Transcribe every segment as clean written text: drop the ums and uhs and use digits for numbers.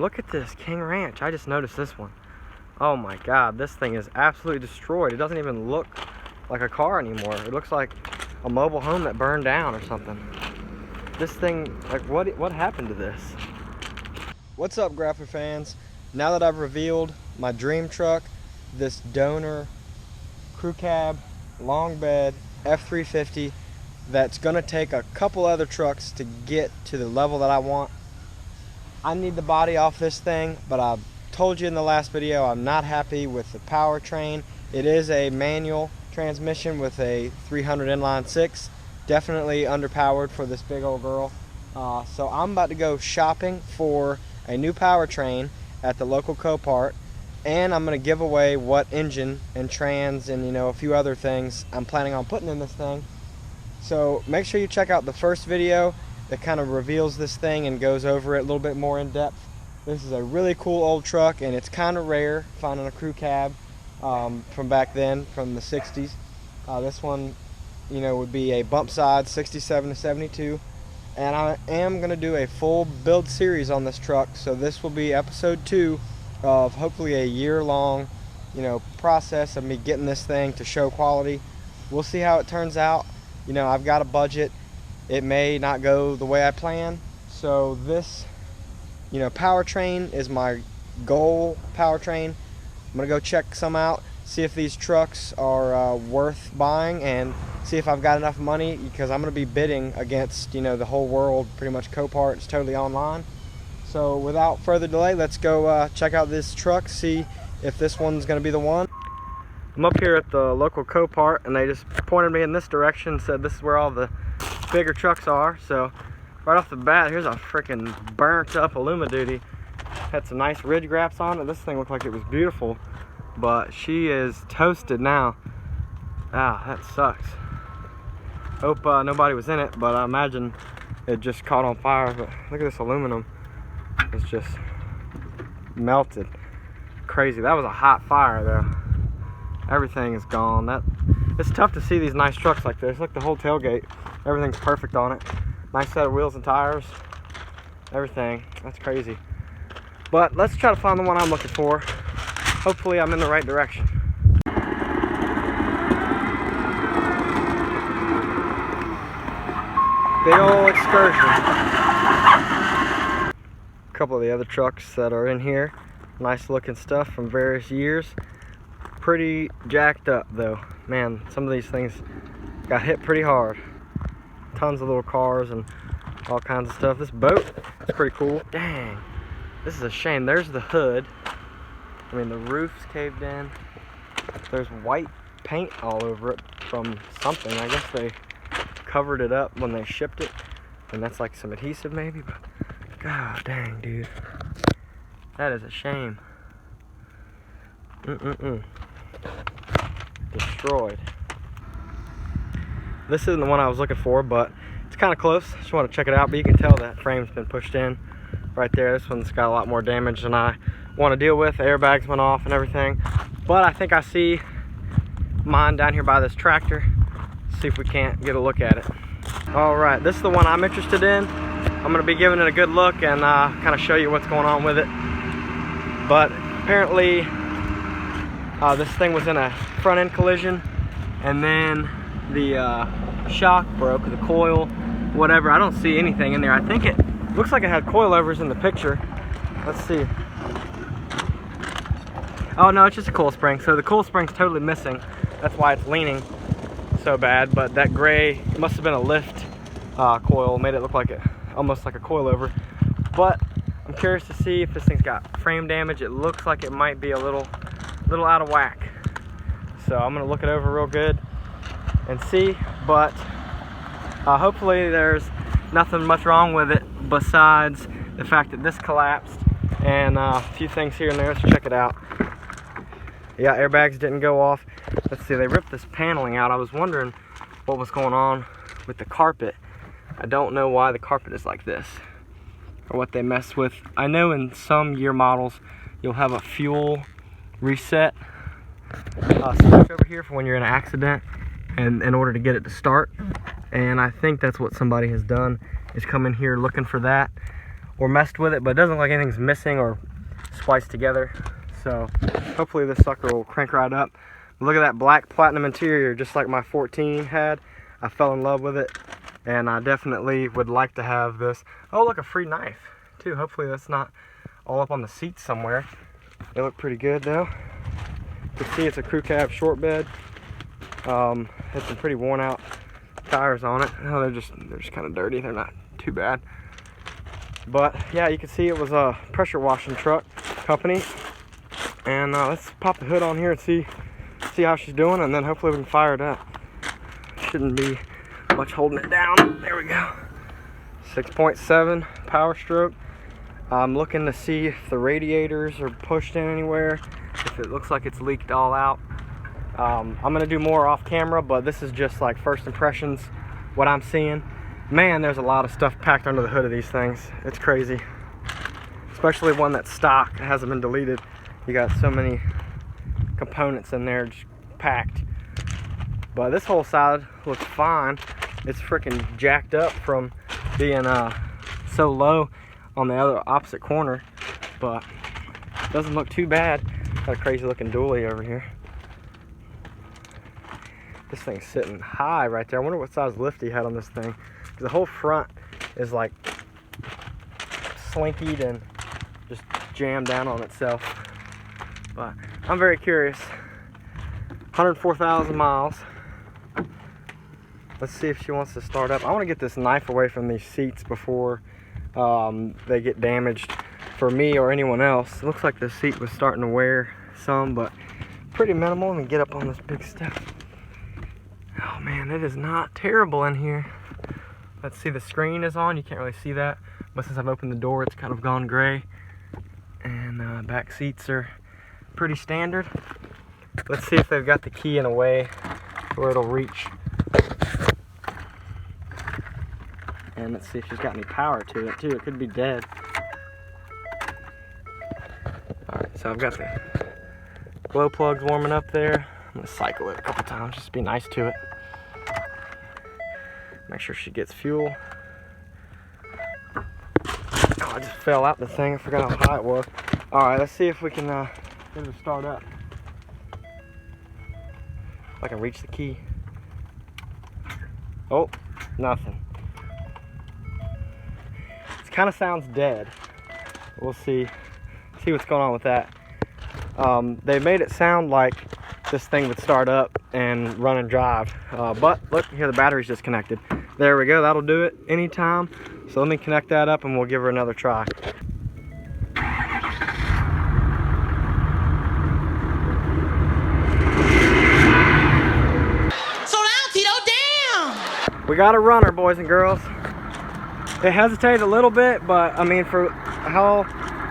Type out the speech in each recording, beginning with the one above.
Look at this King Ranch. I just noticed this one. Oh my God, this thing is absolutely destroyed. It doesn't even look like a car anymore. It looks like a mobile home that burned down or something. This thing, like, what happened to this? What's up, Grappa fans? Now that I've revealed my dream truck, this donor crew cab long bed F350 that's gonna take a couple other trucks to get to the level that I want. I need the body off this thing, but I told you in the last video I'm not happy with the powertrain. It is a manual transmission with a 300 inline 6, definitely underpowered for this big old girl. So I'm about to go shopping for a new powertrain at the local Copart, and I'm going to give away what engine and trans and a few other things I'm planning on putting in this thing. So make sure you check out the first video that kind of reveals this thing and goes over it a little bit more in depth. This is a really cool old truck, and it's kind of rare finding a crew cab from back then, from the 60s. This one, would be a bump side 67 to 72. And I am going to do a full build series on this truck. So this will be episode 2 of hopefully a year-long, process of me getting this thing to show quality. We'll see how it turns out. I've got a budget. It may not go the way I plan. So this, powertrain is my goal powertrain. I'm gonna go check some out, see if these trucks are worth buying, and see if I've got enough money, because I'm gonna be bidding against the whole world, pretty much. Copart, it's totally online. So without further delay, let's go check out this truck, see if this one's gonna be the one. I'm up here at the local Copart, and they just pointed me in this direction, said this is where all the bigger trucks are. So right off the bat, here's a freaking burnt up Illuma Duty. Had some nice ridge graps on it. This thing looked like it was beautiful, but she is toasted now. Ah, that sucks. Hope nobody was in it, but I imagine it just caught on fire. But look at this aluminum. It's just melted. Crazy. That was a hot fire though. Everything is gone. It's tough to see these nice trucks like this. Look, the whole tailgate. Everything's perfect on it. Nice set of wheels and tires. Everything. That's crazy. But let's try to find the one I'm looking for. Hopefully I'm in the right direction. Big old excursion. A couple of the other trucks that are in here. Nice looking stuff from various years. Pretty jacked up though. Man, some of these things got hit pretty hard. Tons of little cars and all kinds of stuff. This boat is pretty cool. Dang. This is a shame. There's the hood. I mean, the roof's caved in. There's white paint all over it from something. I guess they covered it up when they shipped it. And that's like some adhesive maybe. But god dang, dude. That is a shame. Destroyed. This isn't the one I was looking for, but it's kind of close. Just want to check it out. But you can tell that frame's been pushed in right there. This one's got a lot more damage than I want to deal with. The airbags went off and everything. But I think I see mine down here by this tractor. See if we can't get a look at it. All right, this is the one I'm interested in. I'm going to be giving it a good look and kind of show you what's going on with it. But apparently this thing was in a front end collision, and then the shock broke, the coil, whatever. I don't see anything in there. I think it looks like it had coilovers in the picture. Let's see. Oh no, it's just a coil spring. So the coil spring's totally missing. That's why it's leaning so bad. But that gray must have been a lift coil, made it look like almost like a coilover. But I'm curious to see if this thing's got frame damage. It looks like it might be a little out of whack. So I'm gonna look it over real good and see, but hopefully there's nothing much wrong with it besides the fact that this collapsed and a few things here and there. Let's check it out. Yeah, airbags didn't go off. Let's see, they ripped this paneling out. I was wondering what was going on with the carpet. I don't know why the carpet is like this or what they messed with. I know in some year models you'll have a fuel reset switch over here for when you're in an accident and in order to get it to start, and I think that's what somebody has done, is come in here looking for that, or messed with it, but it doesn't look like anything's missing or spliced together. So hopefully this sucker will crank right up. Look at that black platinum interior, just like my 14 had. I fell in love with it, and I definitely would like to have this. Oh, look, a free knife too. Hopefully that's not all up on the seats somewhere. They look pretty good though. You can see it's a crew cab short bed. Has some pretty worn out tires on it. Oh, they're just kind of dirty. They're not too bad. But yeah, you can see it was a pressure washing truck company. And let's pop the hood on here and see how she's doing, and then hopefully we can fire it up. Shouldn't be much holding it down. There we go. 6.7 Powerstroke. I'm looking to see if the radiators are pushed in anywhere, if it looks like it's leaked all out. I'm gonna do more off camera, but this is just like first impressions, what I'm seeing. Man, there's a lot of stuff packed under the hood of these things. It's crazy, especially one that's stock. It hasn't been deleted. You got so many components in there just packed. But this whole side looks fine. It's freaking jacked up from being so low on the other opposite corner, but it doesn't look too bad. Got a crazy looking dually over here. This thing's sitting high right there. I wonder what size lift he had on this thing. The whole front is like slinkied and just jammed down on itself. But I'm very curious. 104,000 miles. Let's see if she wants to start up. I want to get this knife away from these seats before they get damaged for me or anyone else. It looks like the seat was starting to wear some, but pretty minimal. Let me get up on this big step. Oh man, it is not terrible in here. Let's see, the screen is on. You can't really see that, but since I've opened the door, it's kind of gone gray. And back seats are pretty standard. Let's see if they've got the key in a way where it'll reach. And let's see if she's got any power to it too. It could be dead. Alright, so I've got the glow plugs warming up there. I'm gonna cycle it a couple times just to be nice to it. Make sure she gets fuel. Oh, I just fell out the thing. I forgot how high it was. Alright, let's see if we can get her to start up. If I can reach the key. Oh, nothing. It kind of sounds dead. We'll see what's going on with that. They made it sound like this thing would start up and run and drive, but look here, the battery's disconnected. There we go, that'll do it anytime. So let me connect that up and we'll give her another try. Slow down, Tito, damn! We got a runner, boys and girls. It hesitated a little bit, but I mean, for how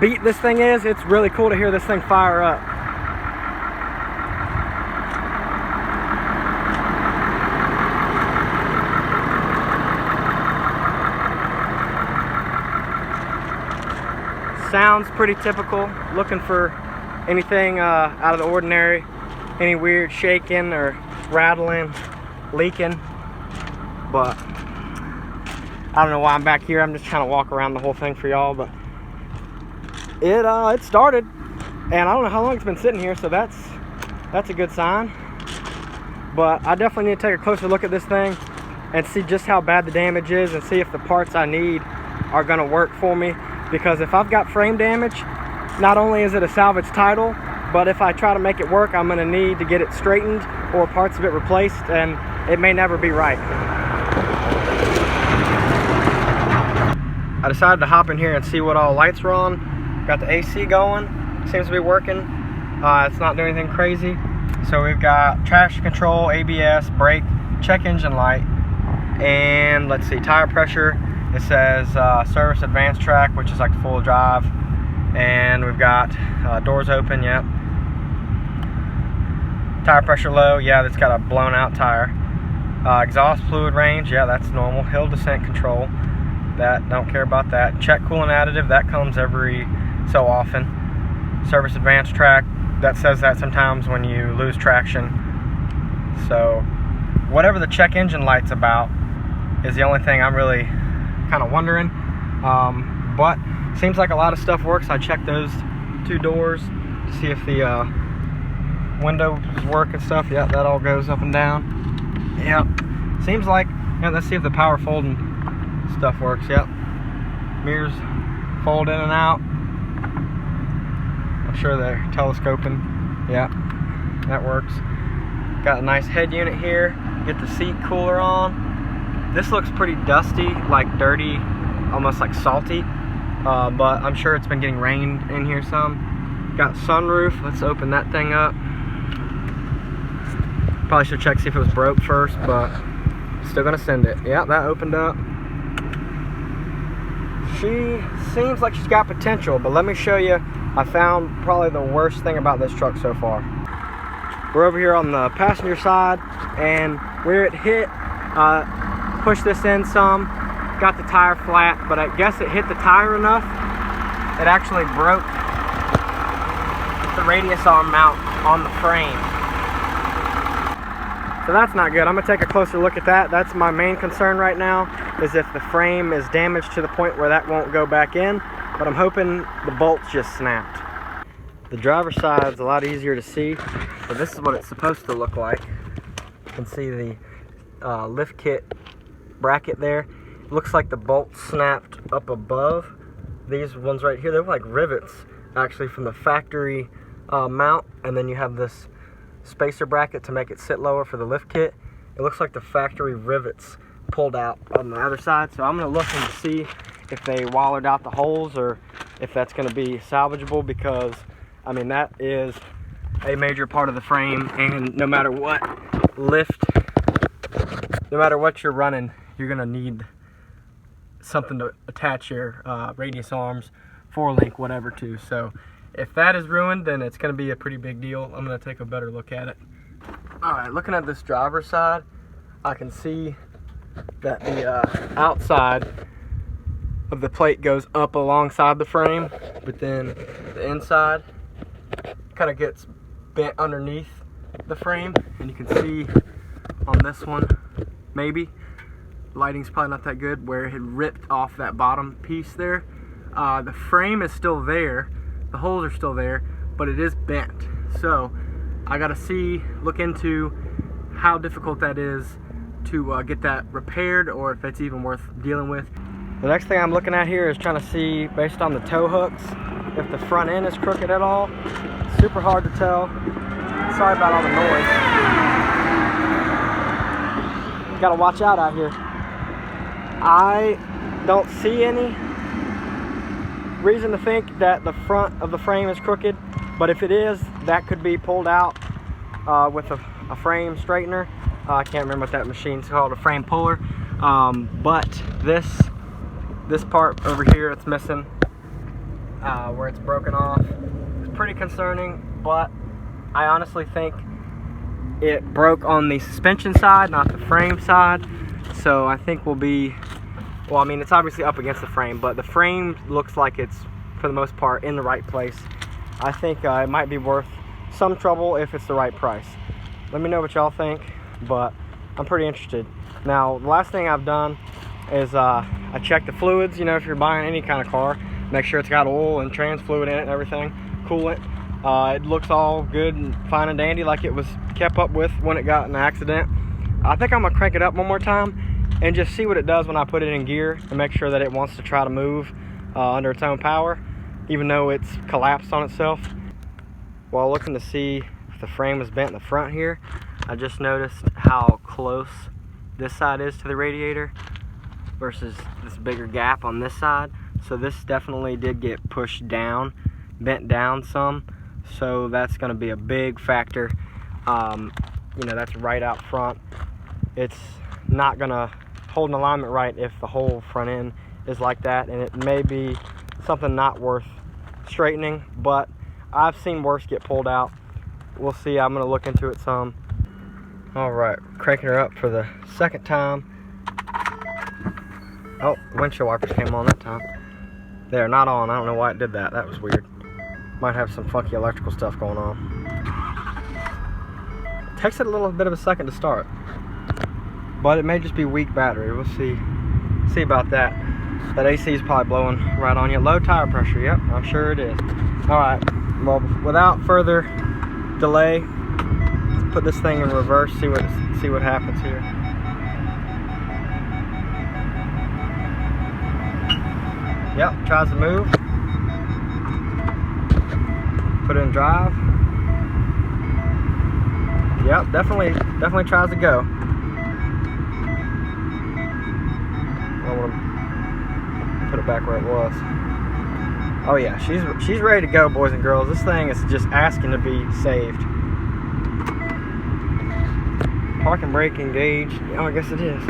beat this thing is, it's really cool to hear this thing fire up. Sounds pretty typical. Looking for anything out of the ordinary, any weird shaking or rattling, leaking, but I don't know why I'm back here. I'm just trying to walk around the whole thing for y'all, but it started, and I don't know how long it's been sitting here, so that's a good sign. But I definitely need to take a closer look at this thing and see just how bad the damage is and see if the parts I need are gonna work for me. Because if I've got frame damage, not only is it a salvage title, but if I try to make it work, I'm gonna need to get it straightened or parts of it replaced, and it may never be right. I decided to hop in here and see what all lights are on. Got the AC going, seems to be working. It's not doing anything crazy. So we've got traction control, ABS, brake, check engine light, and let's see, tire pressure. It says service advanced track, which is like full drive, and we've got doors open. Yep. Tire pressure low. Yeah, that's got a blown out tire. Exhaust fluid range. Yeah, that's normal. Hill descent control. That, don't care about that. Check coolant additive. That comes every so often. Service advanced track. That says that sometimes when you lose traction. So whatever the check engine light's about is the only thing I'm really kind of wondering. but seems like a lot of stuff works. I checked those 2 doors to see if the windows work and stuff. Yeah, that all goes up and down. Yep, seems like, yeah, let's see if the power folding stuff works. Yep, mirrors fold in and out. I'm sure they're telescoping. Yeah, that works. Got a nice head unit here. Get the seat cooler on. This looks pretty dusty, like dirty, almost like salty, but I'm sure it's been getting rained in here some. Got sunroof. Let's open that thing up. Probably should check, see if it was broke first, but still gonna send it. Yeah, that opened up. She seems like she's got potential, but let me show you. I found probably the worst thing about this truck so far. We're over here on the passenger side, and where it hit, pushed this in some, got the tire flat, but I guess it hit the tire enough, it actually broke the radius arm mount on the frame. So that's not good. I'm gonna take a closer look at that. That's my main concern right now, is if the frame is damaged to the point where that won't go back in, but I'm hoping the bolts just snapped. The driver's side is a lot easier to see, but this is what it's supposed to look like. You can see the lift kit bracket there. It looks like the bolt snapped up above. These ones right here, they're like rivets actually from the factory mount, and then you have this spacer bracket to make it sit lower for the lift kit. It looks like the factory rivets pulled out on the other side, so I'm going to look and see if they wallered out the holes or if that's going to be salvageable, because I mean that is a major part of the frame, and no matter what lift, no matter what you're running, you're going to need something to attach your radius arms, 4-link, whatever to. So if that is ruined, then it's going to be a pretty big deal. I'm going to take a better look at it. Alright, looking at this driver's side, I can see that the outside of the plate goes up alongside the frame, but then the inside kind of gets bent underneath the frame, and you can see on this one, maybe lighting's probably not that good, where it had ripped off that bottom piece there. The frame is still there, the holes are still there, but it is bent. So I gotta look into how difficult that is to get that repaired, or if it's even worth dealing with. The next thing I'm looking at here is trying to see, based on the tow hooks, if the front end is crooked at all. Super hard to tell. Sorry about all the noise. Gotta watch out here. I don't see any reason to think that the front of the frame is crooked, but if it is, that could be pulled out with a frame straightener. I can't remember what that machine's called, a frame puller. But this part over here, it's missing, where it's broken off. It's pretty concerning, but I honestly think it broke on the suspension side, not the frame side. So I think we'll be, well, I mean, it's obviously up against the frame, but the frame looks like it's, for the most part, in the right place. I think it might be worth some trouble if it's the right price. Let me know what y'all think, but I'm pretty interested. Now, the last thing I've done is I checked the fluids. You know, if you're buying any kind of car, make sure it's got oil and trans fluid in it and everything, coolant. It looks all good and fine and dandy, like it was kept up with when it got in an accident. I think I'm gonna crank it up one more time and just see what it does when I put it in gear, and make sure that it wants to try to move under its own power, even though it's collapsed on itself. While looking to see if the frame is bent in the front here, I just noticed how close this side is to the radiator versus this bigger gap on this side. So this definitely did get pushed down, bent down some. So that's going to be a big factor. You know, that's right out front. It's not going to hold an alignment right if the whole front end is like that, and it may be something not worth straightening, but I've seen worse get pulled out. We'll see. I'm going to look into it some. Alright, cranking her up for the second time. Oh, windshield wipers came on that time. They're not on. I don't know why it did that. That was weird. Might have some funky electrical stuff going on. It takes it a little bit of a second to start, but it may just be weak battery. We'll see about that. That AC is probably blowing right on you. Low tire pressure, yep, I'm sure it is. All right, well, without further delay, let's put this thing in reverse, see what happens here. Yep, tries to move. Put it in drive. Yep, definitely tries to go. I want to put it back where it was. Oh yeah, she's ready to go, boys and girls. This thing is just asking to be saved. Parking brake engaged. Oh, I guess it is.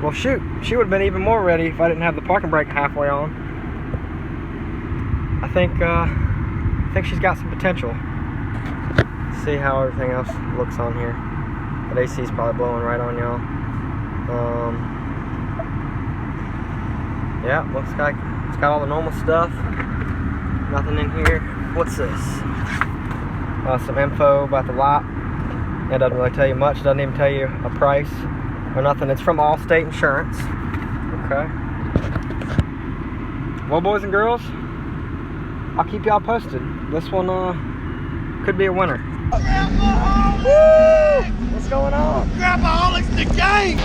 Well, shoot, she would have been even more ready if I didn't have the parking brake halfway on. I think she's got some potential. Let's see how everything else looks on here. That AC is probably blowing right on y'all. Yeah, looks like it's got all the normal stuff. Nothing in here. What's this? Some info about the lot. It doesn't really tell you much. Doesn't even tell you a price or nothing. It's from Allstate Insurance. Okay. Well, boys and girls, I'll keep y'all posted. This one could be a winner. Woo! What's going on? Grappaholics the gang!